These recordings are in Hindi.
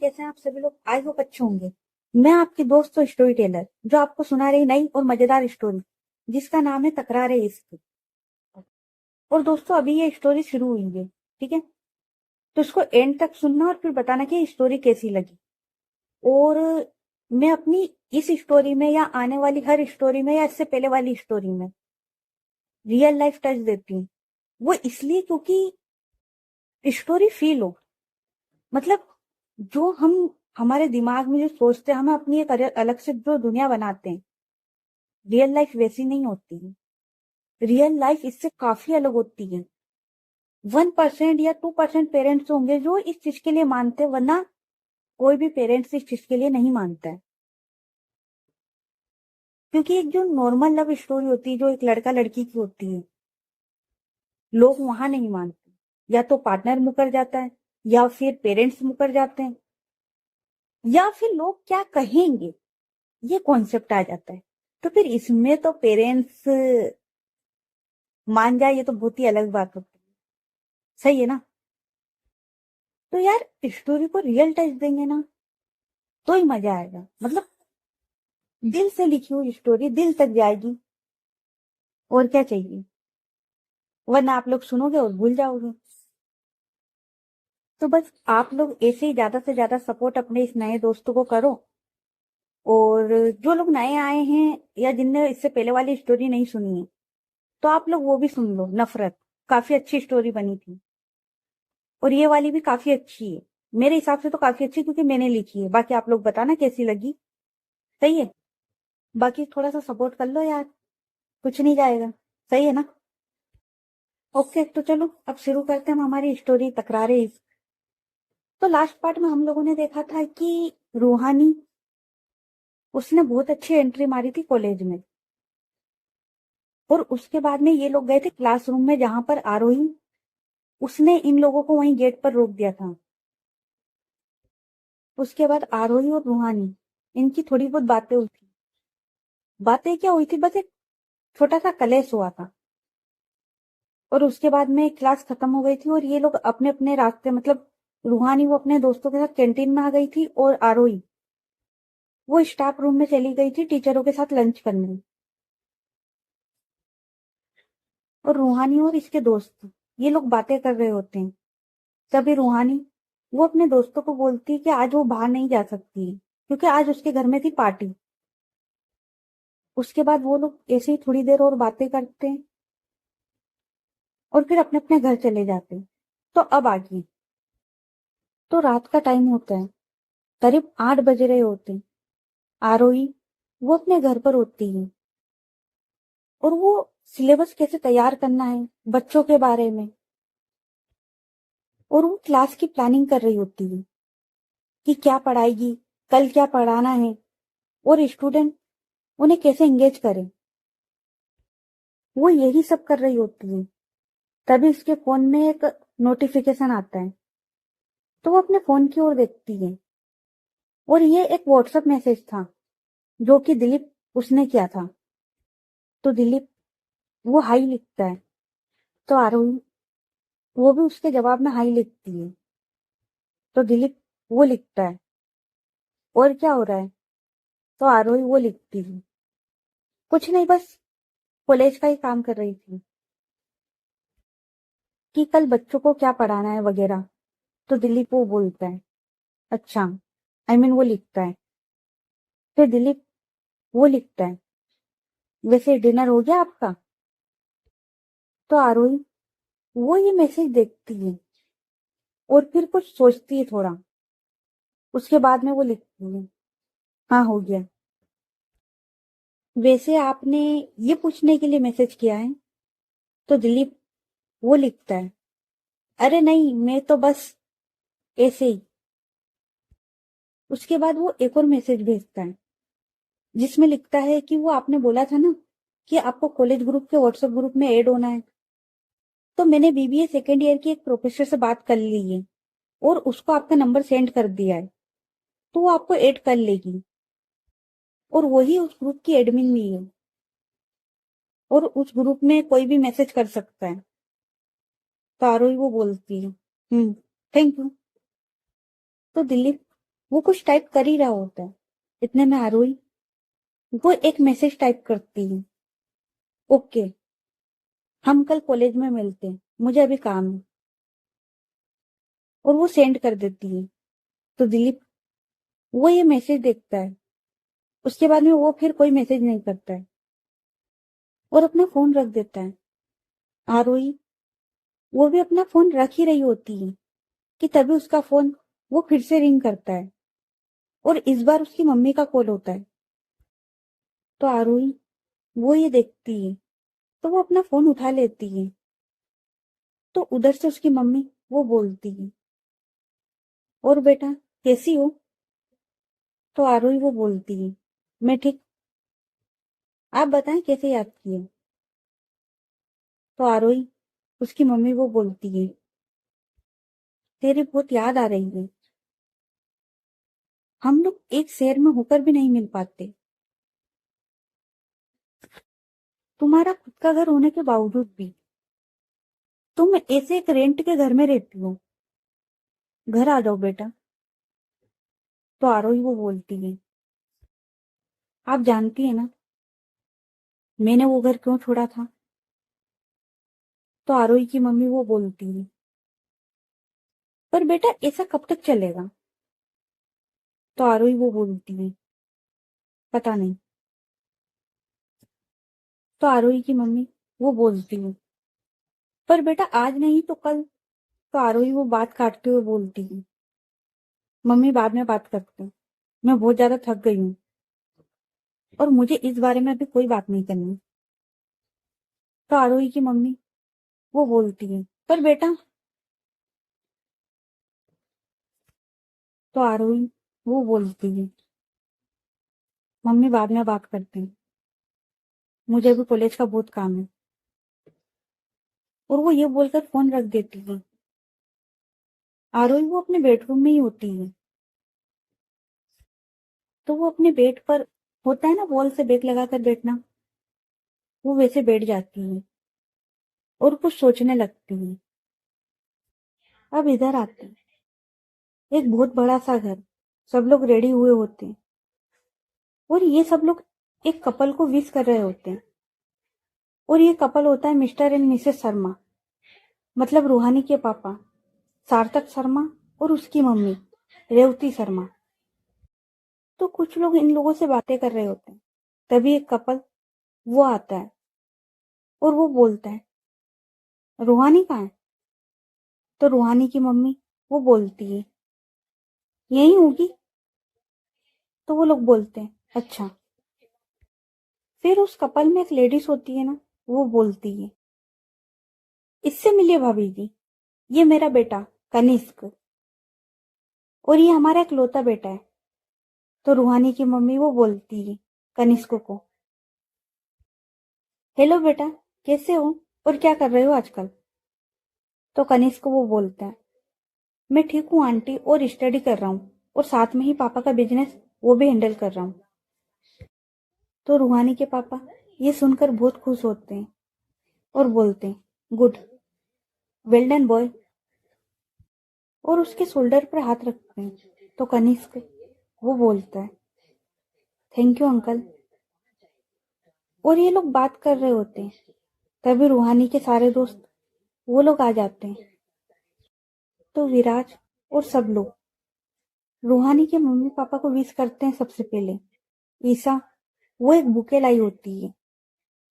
कैसे हैं आप सभी लोग? आई होप अच्छे होंगे। मैं आपकी दोस्त और स्टोरी टेलर जो आपको सुना रही नई और मजेदार स्टोरी जिसका नाम है तकरार इश्क। और दोस्तों अभी ये स्टोरी शुरू हुई है, ठीक है? तो इसको एंड तक सुनना और फिर बताना कि स्टोरी कैसी लगी। और मैं अपनी इस स्टोरी में या आने वाली हर स्टोरी में या इससे पहले वाली स्टोरी में रियल लाइफ टच देती हूँ। वो इसलिए क्योंकि स्टोरी फील हो, मतलब जो हम हमारे दिमाग में जो सोचते हैं, हमें अपनी एक अलग से जो दुनिया बनाते हैं, रियल लाइफ वैसी नहीं होती है। रियल लाइफ इससे काफी अलग होती है। 1% या 2% पेरेंट्स होंगे जो इस चीज के लिए मानते हैं, वरना कोई भी पेरेंट्स इस चीज के लिए नहीं मानता है। क्योंकि एक जो नॉर्मल लव स्टोरी होती है, जो एक लड़का लड़की की होती है, लोग वहां नहीं मानते। या तो पार्टनर मुकर जाता है, या फिर पेरेंट्स मुकर जाते हैं, या फिर लोग क्या कहेंगे, ये कॉन्सेप्ट आ जाता है। तो फिर इसमें तो पेरेंट्स मान जाए, ये तो बहुत ही अलग बात होती है। सही है ना? तो यार स्टोरी को रियल टच देंगे ना, तो ही मजा आएगा। मतलब दिल से लिखी हुई स्टोरी दिल तक जाएगी, और क्या चाहिए? वरना आप लोग सुनोगे और भूल जाओगे। तो बस आप लोग ऐसे ही ज्यादा से ज्यादा सपोर्ट अपने इस नए दोस्तों को करो। और जो लोग नए आए हैं या जिनने इससे पहले वाली स्टोरी नहीं सुनी है, तो आप लोग वो भी सुन लो। नफरत काफी अच्छी स्टोरी बनी थी, और ये वाली भी काफी अच्छी है। मेरे हिसाब से तो काफी अच्छी, क्योंकि मैंने लिखी है। बाकी आप लोग बताना कैसी लगी। सही है? बाकी थोड़ा सा सपोर्ट कर लो यार, कुछ नहीं जाएगा। सही है ना? ओके, तो चलो अब शुरू करते हैं हम हमारी स्टोरी तकरारे इश्क। तो लास्ट पार्ट में हम लोगों ने देखा था कि रूहानी, उसने बहुत अच्छी एंट्री मारी थी कॉलेज में। और उसके बाद में ये लोग गए थे क्लासरूम में, जहां पर आरोही, उसने इन लोगों को वहीं गेट पर रोक दिया था। उसके बाद आरोही और रूहानी, इनकी थोड़ी बहुत बातें हुई थी। बातें क्या हुई थी, बस एक छोटा सा कलेश हुआ था। और उसके बाद में क्लास खत्म हो गई थी, और ये लोग अपने अपने रास्ते, मतलब रूहानी वो अपने दोस्तों के साथ कैंटीन में आ गई थी, और आरोही वो स्टाफ रूम में चली गई थी टीचरों के साथ लंच करने। और रूहानी और इसके दोस्त, ये लोग बातें कर रहे होते हैं। तभी रूहानी वो अपने दोस्तों को बोलती है कि आज वो बाहर नहीं जा सकती, क्योंकि आज उसके घर में थी पार्टी। उसके बाद वो लोग ऐसे ही थोड़ी देर और बातें करते हैं, और फिर अपने अपने घर चले जाते हैं। तो अब आगे, तो रात का टाइम होता है, करीब 8 बज रहे होते हैं। आरोही वो अपने घर पर होती है, और वो सिलेबस कैसे तैयार करना है बच्चों के बारे में, और वो क्लास की प्लानिंग कर रही होती है कि क्या पढ़ाएगी, कल क्या पढ़ाना है, और स्टूडेंट उन्हें कैसे एंगेज करें। वो यही सब कर रही होती है। तभी उसके फोन में एक नोटिफिकेशन आता है, तो वो अपने फोन की ओर देखती है, और ये एक व्हाट्सएप मैसेज था जो कि दिलीप उसने किया था। तो दिलीप वो हाई लिखता है, तो आरोही वो भी उसके जवाब में हाई लिखती है। तो दिलीप वो लिखता है, और क्या हो रहा है? तो आरोही वो लिखती है, कुछ नहीं, बस कॉलेज का ही काम कर रही थी कि कल बच्चों को क्या पढ़ाना है वगैरह। तो दिलीप वो बोलता है, अच्छा, वो लिखता है। फिर दिलीप वो लिखता है, वैसे डिनर हो गया आपका? तो आरोही वो ये मैसेज देखती है, और फिर कुछ सोचती है थोड़ा। उसके बाद में वो लिखती है, हाँ हो गया। वैसे आपने ये पूछने के लिए मैसेज किया है? तो दिलीप वो लिखता है, अरे नहीं, मैं तो बस ऐसे ही। उसके बाद वो एक और मैसेज भेजता है, जिसमें लिखता है कि वो आपने बोला था ना कि आपको कॉलेज ग्रुप के व्हाट्सएप ग्रुप में ऐड होना है। तो मैंने बीबीए सेकेंड ईयर की एक प्रोफेसर से बात कर ली है, और उसको आपका नंबर सेंड कर दिया है। तो वो आपको ऐड कर लेगी, और वही उस ग्रुप की एडमिन भी है, और उस ग्रुप में कोई भी मैसेज कर सकता है। तो आरोही वो बोलती है, थैंक यू। तो दिलीप वो कुछ टाइप कर ही रहा होता है। इतने में आरोही वो एक मैसेज टाइप करती है, ओके हम कल कॉलेज में मिलते हैं, मुझे अभी काम है। और वो सेंड कर देती है। तो दिलीप वो ये मैसेज देखता है। उसके बाद में वो फिर कोई मैसेज नहीं करता है और अपना फोन रख देता है। आरोही वो भी अपना फोन रख ही रही होती है कि तभी उसका फोन वो फिर से रिंग करता है और इस बार उसकी मम्मी का कॉल होता है। तो आरोही वो ये देखती है तो वो अपना फोन उठा लेती है। तो उधर से उसकी मम्मी वो बोलती है, और बेटा कैसी हो? तो आरोही वो बोलती है, मैं ठीक, आप बताएं कैसे याद किए? तो आरोही उसकी मम्मी वो बोलती है, तेरी बहुत याद आ रही है, हम लोग एक शहर में होकर भी नहीं मिल पाते। तुम्हारा खुद का घर होने के बावजूद भी तुम ऐसे एक रेंट के घर में रहती हो। घर आ जाओ बेटा। तो आरोही वो बोलती है, आप जानती है ना मैंने वो घर क्यों छोड़ा था? तो आरोही की मम्मी वो बोलती है, पर बेटा ऐसा कब तक चलेगा? तो आरोही वो बोलती है, पता नहीं। तो आरोही की मम्मी वो बोलती है, पर बेटा आज नहीं तो कल। तो आरोही वो बात काटते हुए बोलती है, मम्मी बाद में बात करते हैं, मैं बहुत ज्यादा थक गई हूँ और मुझे इस बारे में अभी कोई बात नहीं करनी। तो आरोही की मम्मी वो बोलती है, पर बेटा। तो आरोही वो बोलती है, मम्मी बाद में बात करते हैं, मुझे अभी कॉलेज का बहुत काम है। और वो ये बोलकर फोन रख देती है। आरोही वो अपने बेडरूम में ही होती है। तो वो अपने बेड पर, होता है ना वॉल से बेग लगाकर बैठना, वो वैसे बैठ जाती है और कुछ सोचने लगती है। अब इधर आते हैं, एक बहुत बड़ा सा घर, सब लोग रेडी हुए होते हैं और ये सब लोग एक कपल को विश कर रहे होते हैं। और ये कपल होता है मिस्टर एंड मिसेस शर्मा, मतलब रूहानी के पापा सार्थक शर्मा और उसकी मम्मी रेवती शर्मा। तो कुछ लोग इन लोगों से बातें कर रहे होते हैं। तभी एक कपल वो आता है और वो बोलता है, रूहानी कहाँ है? तो रूहानी की मम्मी वो बोलती है, यही होगी। तो वो लोग बोलते हैं, अच्छा। फिर उस कपल में एक लेडीज होती है ना, वो बोलती है, इससे मिलिए भाभी जी, ये मेरा बेटा कनिष्क और ये हमारा इकलौता बेटा है। तो रूहानी की मम्मी वो बोलती है कनिष्क को, हेलो बेटा, कैसे हो और क्या कर रहे हो आजकल? तो कनिष्क वो बोलता है, मैं ठीक हूँ आंटी और स्टडी कर रहा हूँ और साथ में ही पापा का बिजनेस वो भी हैंडल कर रहा हूँ। तो रूहानी के पापा ये सुनकर बहुत खुश होते हैं और बोलते हैं, गुड, वेल डन बॉय। और उसके शोल्डर पर हाथ रखते हैं। तो कनिष्क वो बोलता है, थैंक यू अंकल। और ये लोग बात कर रहे होते हैं। तभी रूहानी के सारे दोस्त वो लोग आ जाते हैं। तो विराज और सब लोग रूहानी के मम्मी पापा को विश करते हैं। सबसे पहले ईसा वो एक बुके लाई होती है,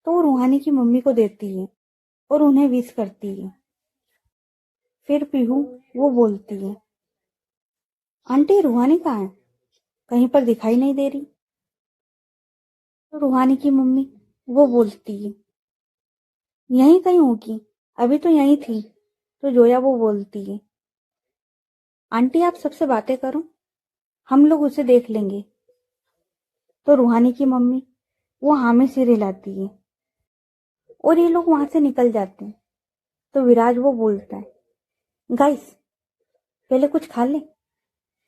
तो वो रूहानी की मम्मी को देती है और उन्हें विश करती है। फिर पीहू वो बोलती है, आंटी रूहानी कहाँ है? कहीं पर दिखाई नहीं दे रही। तो रूहानी की मम्मी वो बोलती है, यहीं कहीं होगी, अभी तो यहीं थी। तो जोया वो बोलती है, आंटी आप सबसे बातें करो, हम लोग उसे देख लेंगे। तो रूहानी की मम्मी वो हाँ में सिर हिलाती है और ये लोग वहां से निकल जाते हैं। तो विराज वो बोलता है, गाइस पहले कुछ खा ले,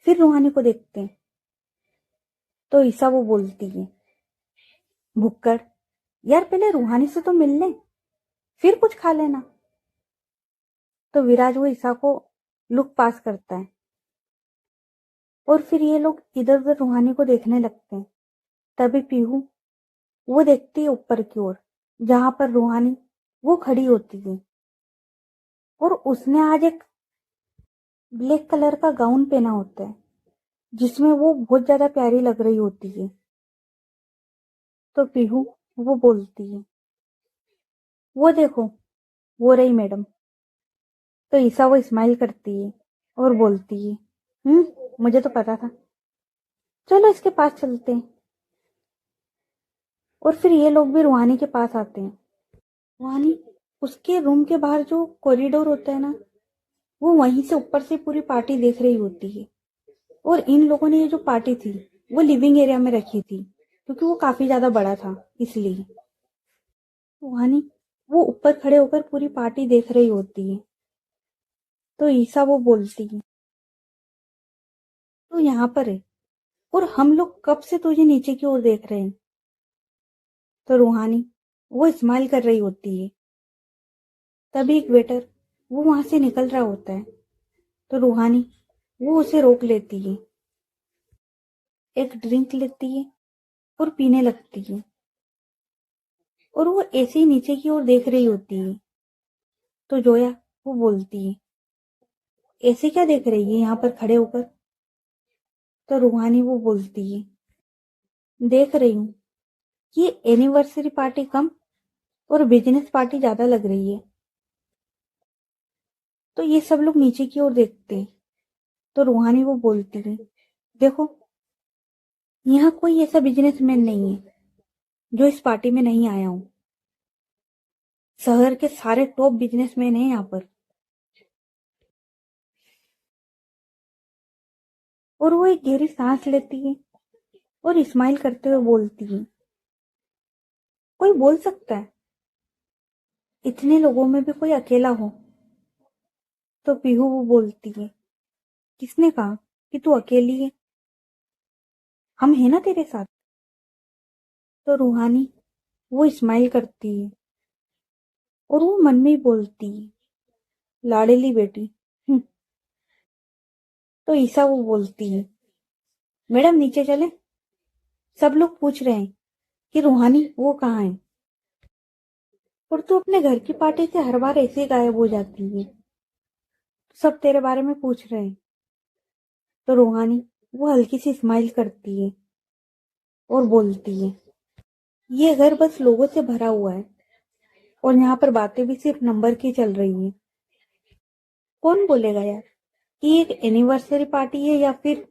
फिर रूहानी को देखते हैं। तो ईसा वो बोलती है, भुक्कड़, यार पहले रूहानी से तो मिल ले, फिर कुछ खा लेना। तो विराज वो ईसा को लुक पास करता है। और फिर ये लोग इधर उधर रूहानी को देखने लगते हैं। तभी पीहू वो देखती है ऊपर की ओर, जहां पर रूहानी वो खड़ी होती है, और उसने आज एक ब्लैक कलर का गाउन पहना होता है, जिसमें वो बहुत ज्यादा प्यारी लग रही होती है। तो पीहू वो बोलती है, वो देखो, वो रही मैडम। तो ईसा वो स्माइल करती है और बोलती है, मुझे तो पता था, चलो इसके पास चलते हैं। और फिर ये लोग भी रूहानी के पास आते हैं। रूहानी उसके रूम के बाहर जो कॉरिडोर होता है ना, वो वहीं से ऊपर से पूरी पार्टी देख रही होती है। और इन लोगों ने ये जो पार्टी थी वो लिविंग एरिया में रखी थी, क्योंकि वो काफी ज्यादा बड़ा था इसलिए। रूहानी वो ऊपर खड़े होकर पूरी पार्टी देख रही होती है। तो ईसा वो बोलती है, तू यहाँ पर है और हम लोग कब से तुझे नीचे की ओर देख रहे हैं। तो रूहानी वो स्माइल कर रही होती है। तभी एक वेटर वो वहां से निकल रहा होता है। तो रूहानी वो उसे रोक लेती है, एक ड्रिंक लेती है और पीने लगती है। और वो ऐसे ही नीचे की ओर देख रही होती है। तो जोया वो बोलती है, ऐसे क्या देख रही है यहाँ पर खड़े होकर। तो रूहानी वो बोलती है, देख रही हूँ ये एनिवर्सरी पार्टी कम और बिजनेस पार्टी ज्यादा लग रही है। तो ये सब लोग नीचे की ओर देखते हैं। तो रूहानी वो बोलती है, देखो, यहाँ कोई ऐसा बिजनेसमैन नहीं है जो इस पार्टी में नहीं आया हूँ। शहर के सारे टॉप बिजनेसमैन हैं यहाँ पर। और वो एक गहरी सांस लेती है और स्माइल करते हुए बोलती है, कोई बोल सकता है इतने लोगों में भी कोई अकेला हो। तो पीहू वो बोलती है, किसने कहा कि तू अकेली है, हम है ना तेरे साथ। तो रूहानी वो स्माइल करती है और वो मन में ही बोलती है, लाडली बेटी। तो ईसा वो बोलती है, मैडम नीचे चले, सब लोग पूछ रहे हैं कि रूहानी वो कहाँ है, और तू अपने घर की पार्टी से हर बार ऐसे ही गायब हो जाती है, सब तेरे बारे में पूछ रहे हैं। तो रूहानी वो हल्की सी स्माइल करती है और बोलती है, ये घर बस लोगों से भरा हुआ है और यहाँ पर बातें भी सिर्फ नंबर की चल रही है। कौन बोलेगा यार कि एक एनिवर्सरी पार्टी है या फिर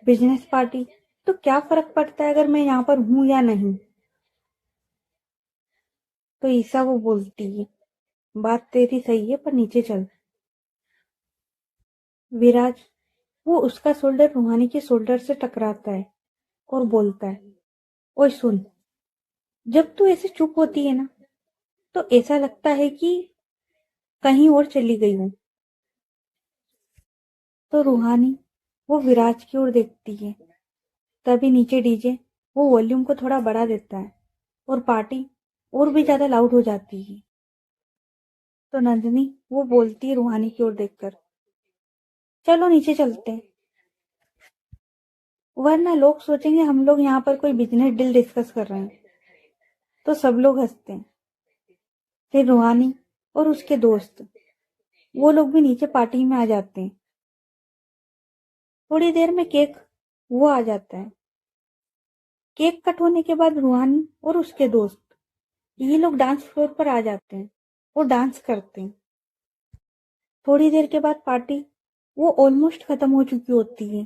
बिजनेस पार्टी, तो क्या फर्क पड़ता है अगर मैं यहाँ पर हूं या नहीं। तो ईसा वो बोलती है, बात तेरी सही है, पर नीचे चल। विराज वो उसका शोल्डर रूहानी के शोल्डर से टकराता है और बोलता है, ओए सुन, जब तू ऐसे चुप होती है ना, तो ऐसा लगता है कि कहीं और चली गई हूं। तो रूहानी वो विराज की ओर देखती है। तभी नीचे डीजे वो वॉल्यूम को थोड़ा बढ़ा देता है और पार्टी और भी ज्यादा लाउड हो जाती है। तो नंदिनी वो बोलती है रूहानी की ओर देखकर, चलो नीचे चलते हैं, वरना लोग सोचेंगे हम लोग यहाँ पर कोई बिजनेस डील डिस्कस कर रहे हैं। तो सब लोग हंसते हैं। फिर रूहानी और उसके दोस्त वो लोग भी नीचे पार्टी में आ जाते हैं। थोड़ी देर में केक वो आ जाता है। केक कट होने के बाद रूहानी और उसके दोस्त ये लोग डांस फ्लोर पर आ जाते हैं और डांस करते हैं। थोड़ी देर के बाद पार्टी वो ऑलमोस्ट खत्म हो चुकी होती है,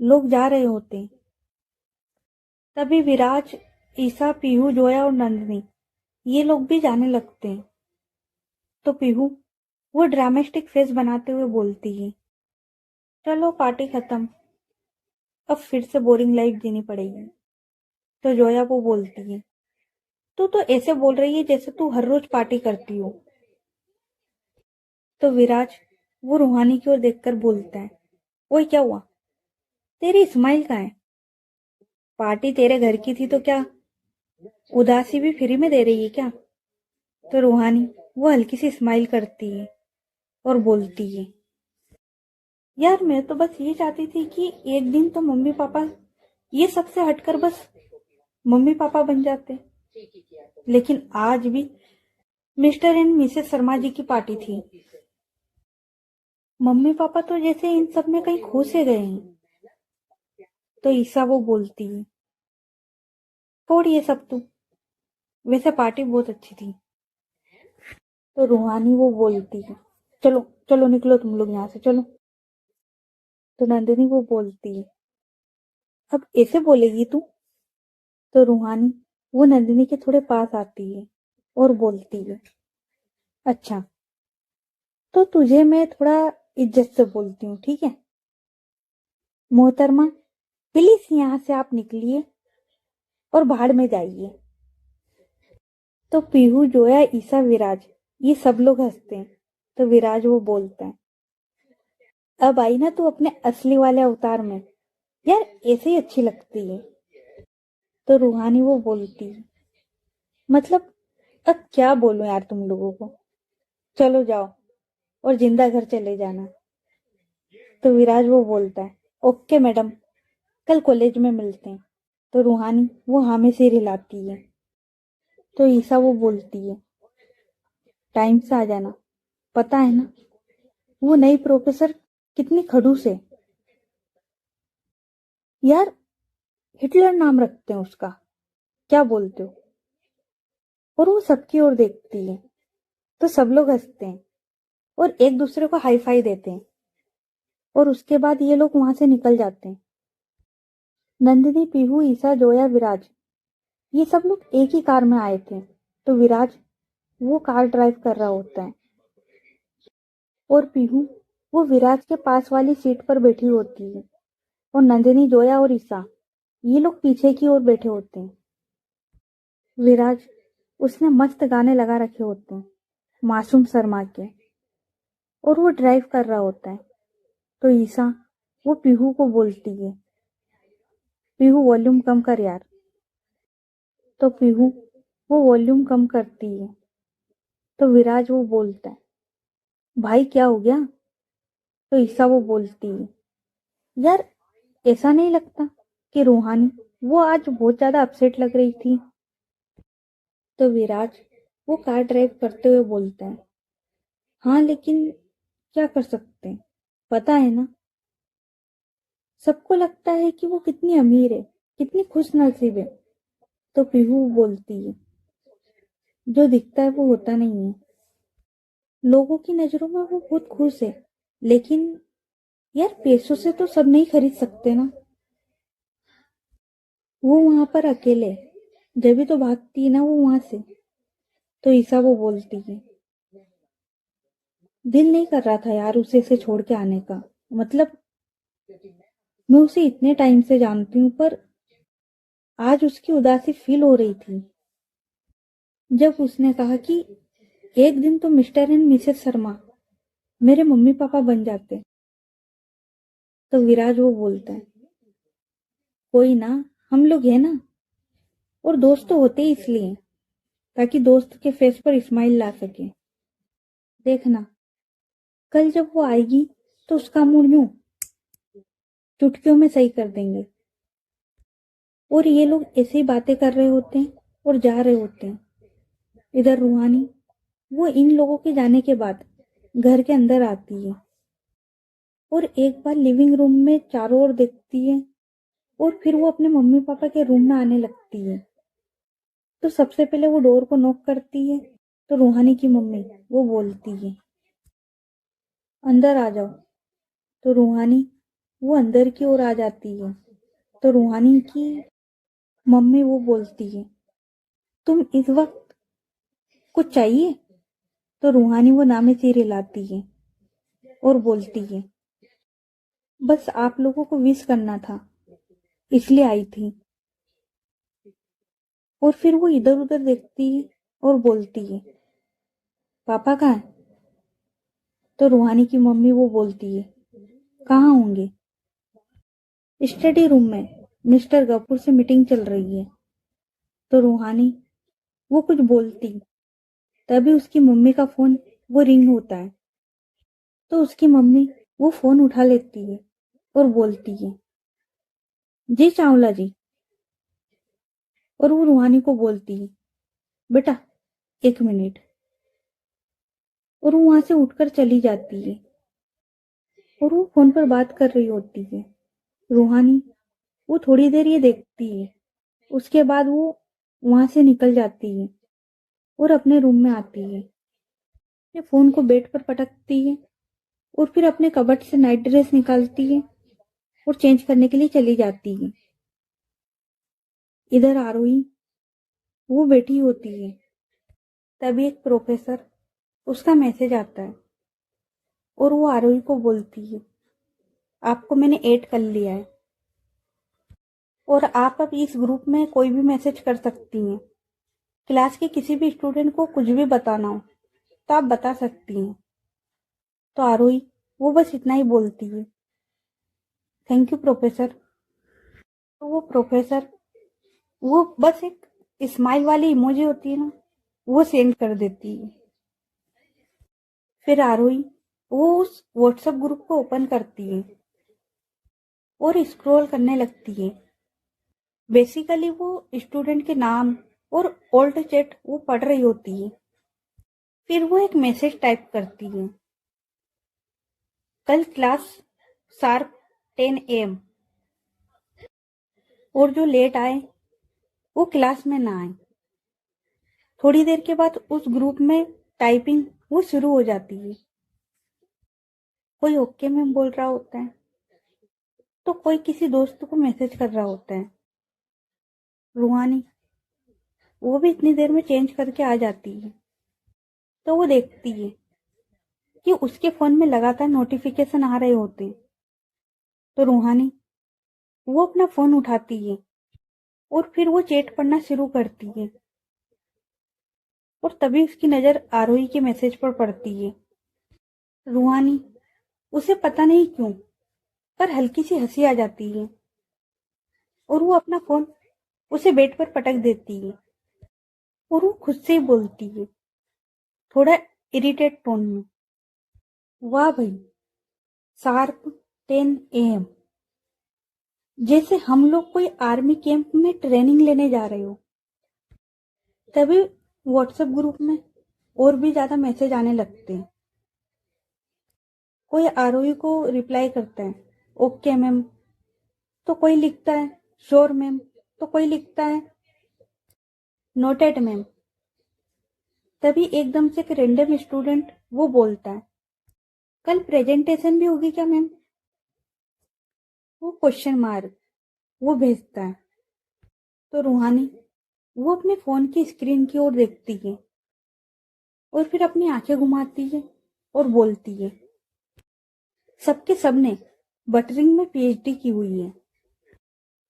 लोग जा रहे होते हैं। तभी विराज, ईसा, पीहू, जोया और नंदिनी ये लोग भी जाने लगते हैं। तो पीहू वो ड्रामेस्टिक फेस बनाते हुए बोलती है, चलो पार्टी खत्म, अब फिर से बोरिंग लाइफ जीनी पड़ेगी। तो जोया वो बोलती है, तू तो ऐसे बोल रही है जैसे तू हर रोज पार्टी करती हो। तो विराज वो रूहानी की ओर देखकर बोलता है, ओए क्या हुआ, तेरी स्माइल कहाँ है, पार्टी तेरे घर की थी तो क्या उदासी भी फ्री में दे रही है क्या। तो रूहानी वो हल्की सी स्माइल करती है और बोलती है, यार मैं तो बस ये चाहती थी कि एक दिन तो मम्मी पापा ये सबसे हटकर बस मम्मी पापा बन जाते। लेकिन आज भी mister and Mrs Sharma ji की पार्टी थी। मम्मी पापा तो जैसे इन सब में कहीं खो से गए हैं। तो ईसा वो बोलती है, छोड़ ये सब तू, वैसे पार्टी बहुत अच्छी थी। तो रूहानी वो बोलती है, चलो चलो निकलो तुम लोग यहाँ से चलो। तो नंदिनी वो बोलती है, अब ऐसे बोलेगी तू? तो रूहानी वो नंदिनी के थोड़े पास आती है और बोलती है, अच्छा तो तुझे मैं थोड़ा इज्जत से बोलती हूँ, ठीक है? मोहतरमा, प्लीज यहाँ से आप निकलिए और भाड़ में जाइए। तो पीहू, जोया, ईसा, विराज ये सब लोग हंसते हैं। तो विराज वो बोलता है, अब आई ना तू अपने असली वाले अवतार में, यार ऐसे ही अच्छी लगती है। तो रूहानी वो बोलती है, मतलब अब क्या बोलूं यार तुम लोगों को, चलो जाओ और जिंदा घर चले जाना। तो विराज वो बोलता है, ओके मैडम, कल कॉलेज में मिलते हैं। तो रूहानी वो हाँ में सिर हिलाती है। तो ईसा वो बोलती है, टाइम से आ जाना, पता है ना वो नई प्रोफेसर कितनी खड़ूस है। यार हिटलर नाम रखते हैं उसका, क्या बोलते हो? और वो सबकी ओर देखती है। तो सब लोग हंसते हैं और एक दूसरे को हाई फाई देते हैं। और उसके बाद ये लोग वहां से निकल जाते हैं। नंदिनी, पीहू, ईसा, जोया, विराज ये सब लोग एक ही कार में आए थे। तो विराज वो कार ड्राइव कर रहा होता है और पीहू वो विराज के पास वाली सीट पर बैठी होती है और नंदिनी, जोया और ईसा ये लोग पीछे की ओर बैठे होते हैं। विराज उसने मस्त गाने लगा रखे होते हैं मासूम शर्मा के, और वो ड्राइव कर रहा होता है। तो ईसा वो पीहू को बोलती है, पीहू वॉल्यूम कम कर यार। तो पीहू वो वॉल्यूम कम करती है। तो विराज वो बोलता है, भाई क्या हो गया? तो ईसा वो बोलती है, यार ऐसा नहीं लगता कि रूहानी वो आज बहुत ज्यादा अपसेट लग रही थी। तो विराज वो कार ड्राइव करते हुए बोलता है, हाँ लेकिन क्या कर सकते हैं, पता है ना, सबको लगता है कि वो कितनी अमीर है, कितनी खुश नसीब है। तो पीहू बोलती है, जो दिखता है वो होता नहीं है, लोगों की नजरों में वो बहुत खुश है, लेकिन यार पैसों से तो सब नहीं खरीद सकते ना। वो वहां पर अकेले, जब भी तो भागती है ना वो वहां से। तो ईसा वो बोलती है, दिल नहीं कर रहा था यार उसे छोड़ के आने का, मतलब मैं उसे इतने टाइम से जानती हूँ, पर आज उसकी उदासी फील हो रही थी जब उसने कहा कि एक दिन तो मिस्टर एंड मिसेस शर्मा मेरे मम्मी पापा बन जाते। तो विराज वो बोलता है, कोई ना, हम लोग है ना, और दोस्त तो होते ही इसलिए ताकि दोस्त के फेस पर स्माइल ला सके। देखना कल जब वो आएगी तो उसका मूड यूं चुटकियों में सही कर देंगे। और ये लोग ऐसे ही बातें कर रहे होते हैं और जा रहे होते हैं। इधर रूहानी वो इन लोगों के जाने के बाद घर के अंदर आती है और एक बार लिविंग रूम में चारों ओर देखती है और फिर वो अपने मम्मी पापा के रूम में आने लगती है। तो सबसे पहले वो डोर को नॉक करती है। तो रूहानी की मम्मी वो बोलती है, अंदर आ जाओ। तो रूहानी वो अंदर की ओर आ जाती है। तो रूहानी की मम्मी वो बोलती है, तुम इस वक्त कुछ चाहिए? तो रूहानी वो नामे सिर हिलाती है और बोलती है, बस आप लोगों को विश करना था, इसलिए आई थी। और फिर वो इधर उधर देखती है और बोलती है, पापा कहाँ है? तो रूहानी की मम्मी वो बोलती है, कहाँ होंगे? स्टडी रूम में मिस्टर गफूर से मीटिंग चल रही है। तो रूहानी वो कुछ बोलती, तभी उसकी मम्मी का फोन वो रिंग होता है। तो उसकी मम्मी वो फोन उठा लेती है और बोलती है, जी चावला जी। और वो रूहानी को बोलती है, बेटा 1 मिनट। और वो वहां से उठकर चली जाती है और वो फोन पर बात कर रही होती है। रूहानी वो थोड़ी देर ये देखती है, उसके बाद वो वहां से निकल जाती है और अपने रूम में आती है। अपने फोन को बेड पर पटकती है और फिर अपने कबर्ड से नाइट ड्रेस निकालती है और चेंज करने के लिए चली जाती है। इधर आरोही वो बैठी होती है, तभी एक प्रोफेसर उसका मैसेज आता है और वो आरोही को बोलती है, आपको मैंने ऐड कर लिया है और आप अब इस ग्रुप में कोई भी मैसेज कर सकती हैं। क्लास के किसी भी स्टूडेंट को कुछ भी बताना हो तो आप बता सकती हैं। तो आरोही वो बस इतना ही बोलती है, थैंक यू प्रोफेसर। तो वो प्रोफेसर वो बस एक स्माइल वाली इमोजी होती है ना, वो सेंड कर देती है। फिर आरोही वो उस व्हाट्सएप ग्रुप को ओपन करती है और स्क्रॉल करने लगती है। बेसिकली वो स्टूडेंट के नाम और ओल्ड चैट वो पढ़ रही होती है। फिर वो एक मैसेज टाइप करती है, कल क्लास शार्प 10 AM, और जो लेट आए वो क्लास में ना आए। थोड़ी देर के बाद उस ग्रुप में टाइपिंग वो शुरू हो जाती है। कोई ओके मैम बोल रहा होता है तो कोई किसी दोस्त को मैसेज कर रहा होता है। रूहानी वो भी इतनी देर में चेंज करके आ जाती है। तो वो देखती है कि उसके फोन में लगातार नोटिफिकेशन आ रहे होते हैं। तो रूहानी वो अपना फोन उठाती है और फिर वो चैट पढ़ना शुरू करती है और तभी उसकी नजर आरोही के मैसेज पर पड़ती है। रूहानी उसे पता नहीं क्यों पर हल्की सी हंसी आ जाती है और वो अपना फोन उसे बेड पर पटक देती है और वो खुद से ही बोलती है, थोड़ा इरिटेट टोन में, वाह भाई, शार्प 10 AM, जैसे हम लोग कोई आर्मी कैंप में ट्रेनिंग लेने जा रहे हो। तभी व्हाट्सएप ग्रुप में और भी ज्यादा मैसेज आने लगते हैं। कोई आरोही को रिप्लाई करता है, ओके मैम। तो कोई लिखता है, श्योर मैम। तो कोई लिखता है, नोटेड मैम। तभी एकदम से एक रैंडम स्टूडेंट वो बोलता है, कल प्रेजेंटेशन भी होगी क्या मैम? वो क्वेश्चन मार्क वो भेजता है। तो रूहानी वो अपने फोन की स्क्रीन की ओर देखती है और फिर अपनी आंखें घुमाती है और बोलती है, सबके सबने बटरिंग में पीएचडी की हुई है।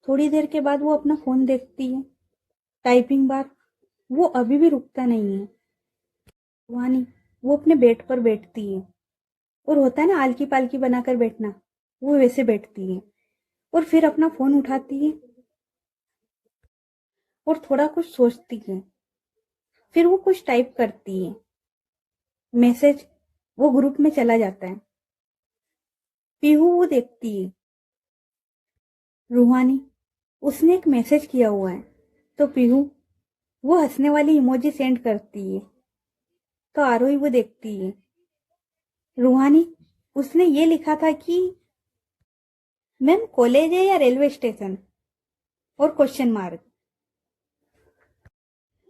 थोड़ी देर के बाद वो अपना फोन देखती है, टाइपिंग बार वो अभी भी रुकता नहीं है। रूहानी वो अपने बेड पर बैठती है और होता है ना आलकी पालकी बनाकर बैठना, वो वैसे बैठती है और फिर अपना फोन उठाती है और थोड़ा कुछ सोचती है। फिर वो कुछ टाइप करती है, मैसेज वो ग्रुप में चला जाता है। पीहू वो देखती है, रूहानी उसने एक मैसेज किया हुआ है। तो पीहू वो हंसने वाली इमोजी सेंड करती है। तो आरोही वो देखती है, रूहानी उसने ये लिखा था कि मैम कॉलेज है या रेलवे स्टेशन, और क्वेश्चन मार्क।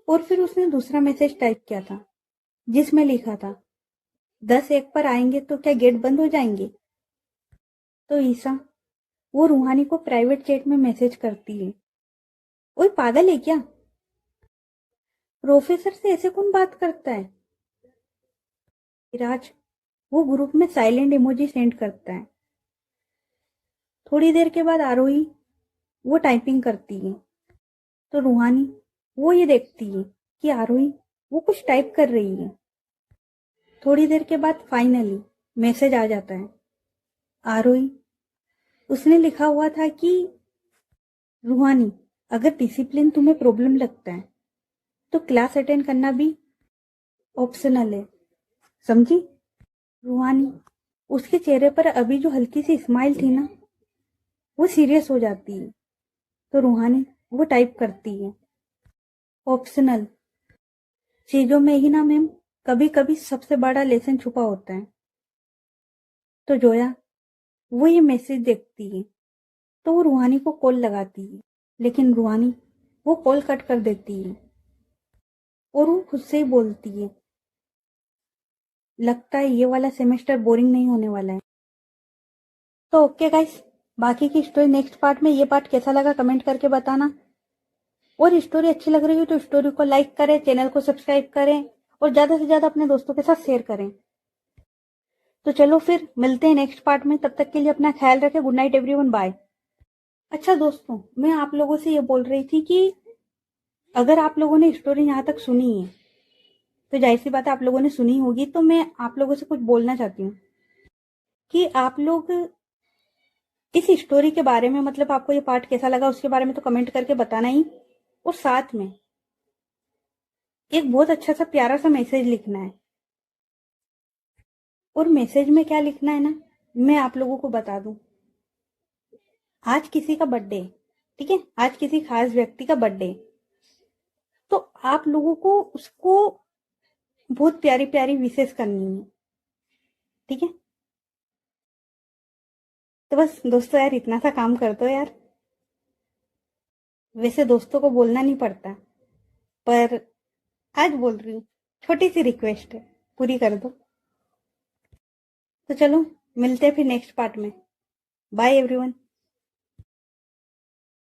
और फिर उसने दूसरा मैसेज टाइप किया था जिसमें लिखा था, 10 1 पर आएंगे तो क्या गेट बंद हो जाएंगे? तो ईसा वो रूहानी को प्राइवेट चैट में मैसेज करती है, ओए पागल है क्या, प्रोफेसर से ऐसे कौन बात करता है? विराज वो ग्रुप में साइलेंट इमोजी सेंड करता है। थोड़ी देर के बाद आरोही वो टाइपिंग करती है। तो रूहानी वो ये देखती है कि आरोही वो कुछ टाइप कर रही है। थोड़ी देर के बाद फाइनली मैसेज आ जाता है, आरोही उसने लिखा हुआ था कि रूहानी अगर डिसिप्लिन तुम्हें प्रॉब्लम लगता है तो क्लास अटेंड करना भी ऑप्शनल है, समझी? रूहानी उसके चेहरे पर अभी जो हल्की सी स्माइल थी ना, वो सीरियस हो जाती है। तो रूहानी वो टाइप करती है, ऑप्शनल चीजों में ही ना मैम कभी कभी सबसे बड़ा लेसन छुपा होता है। तो जोया वो ये मैसेज देखती है, तो वो रूहानी को कॉल लगाती है, लेकिन रूहानी वो कॉल कट कर देती है और वो खुद से ही बोलती है, लगता है ये वाला सेमेस्टर बोरिंग नहीं होने वाला है। तो ओके गाइस, बाकी की स्टोरी नेक्स्ट पार्ट में। ये पार्ट कैसा लगा कमेंट करके बताना, और स्टोरी अच्छी लग रही हो तो स्टोरी को लाइक करें, चैनल को सब्सक्राइब करें और ज्यादा से ज्यादा अपने दोस्तों के साथ शेयर करें। तो चलो फिर मिलते हैं नेक्स्ट पार्ट में, तब तक के लिए अपना ख्याल रखें। Good night everyone, bye. अच्छा दोस्तों, मैं आप लोगों से ये बोल रही थी कि अगर आप लोगों ने स्टोरी यहाँ तक सुनी है तो जाहिर सी बात है आप लोगों ने सुनी होगी, तो मैं आप लोगों से कुछ बोलना चाहती हूँ कि आप लोग इस स्टोरी के बारे में, मतलब आपको ये पार्ट कैसा लगा उसके बारे में तो कमेंट करके बताना ही, और साथ में एक बहुत अच्छा सा प्यारा सा मैसेज लिखना है। और मैसेज में क्या लिखना है ना, मैं आप लोगों को बता दूं। आज किसी का बर्थडे, ठीक है, आज किसी खास व्यक्ति का बर्थडे, तो आप लोगों को उसको बहुत प्यारी प्यारी विशेष करनी है, ठीक है। तो बस दोस्तों यार, इतना सा काम कर दो यार। वैसे दोस्तों को बोलना नहीं पड़ता, पर आज बोल रही हूँ, छोटी सी रिक्वेस्ट है, पूरी कर दो। तो चलो मिलते हैं फिर नेक्स्ट पार्ट में। Bye everyone.